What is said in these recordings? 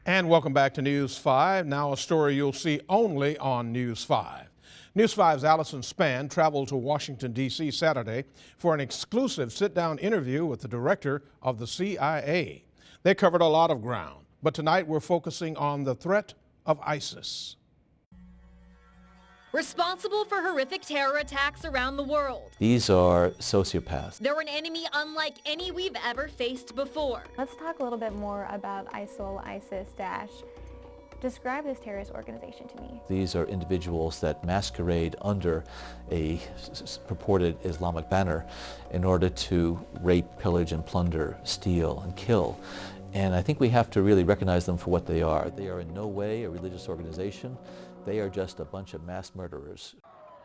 And welcome back to News 5. Now a story you'll see only on News 5. News 5's Alison Spann traveled to Washington, D.C. Saturday for an exclusive sit-down interview with the director of the CIA. They covered a lot of ground, but tonight we're focusing on the threat of ISIS. Responsible for horrific terror attacks around the world. These are sociopaths. They're an enemy unlike any we've ever faced before. Let's talk a little bit more about ISIL, ISIS, Daesh. Describe this terrorist organization to me. These are individuals that masquerade under a purported Islamic banner in order to rape, pillage, and plunder, steal, and kill. And I think we have to really recognize them for what they are. They are in no way a religious organization. They are just a bunch of mass murderers.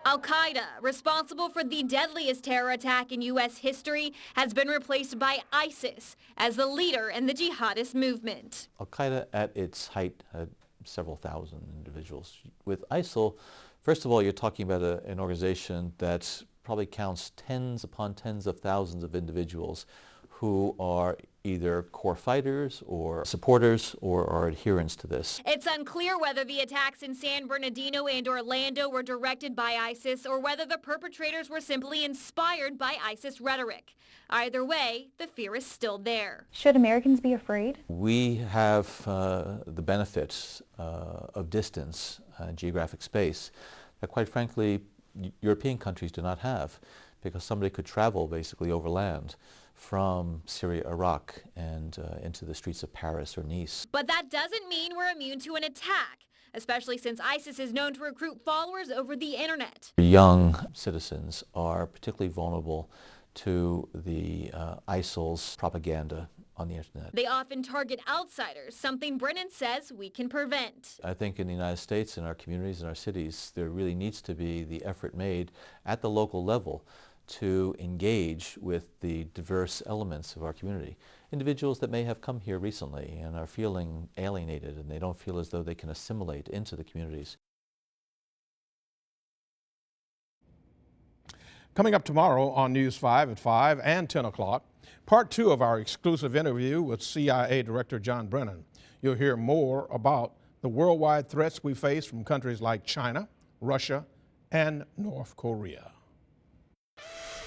Al-Qaeda, responsible for the deadliest terror attack in U.S. history, has been replaced by ISIS as the leader in the jihadist movement. Al-Qaeda at its height had several thousand individuals. With ISIL, first of all, you're talking about an organization that probably counts tens upon tens of thousands of individuals who are either core fighters or supporters or are adherents to this. It's unclear whether the attacks in San Bernardino and Orlando were directed by ISIS or whether the perpetrators were simply inspired by ISIS rhetoric. Either way, the fear is still there. Should Americans be afraid? We have the benefits of distance, geographic space, that quite frankly European countries do not have, because somebody could travel basically overland from Syria, Iraq, and into the streets of Paris or Nice. But that doesn't mean we're immune to an attack, especially since ISIS is known to recruit followers over the internet. Young citizens are particularly vulnerable to the ISIL's propaganda on the internet. They often target outsiders, something Brennan says we can prevent. I think in the United States, in our communities, in our cities, there really needs to be the effort made at the local level to engage with the diverse elements of our community. Individuals that may have come here recently and are feeling alienated and they don't feel as though they can assimilate into the communities. Coming up tomorrow on News 5 at 5 and 10 o'clock, part 2 of our exclusive interview with CIA Director John Brennan. You'll hear more about the worldwide threats we face from countries like China, Russia, and North Korea.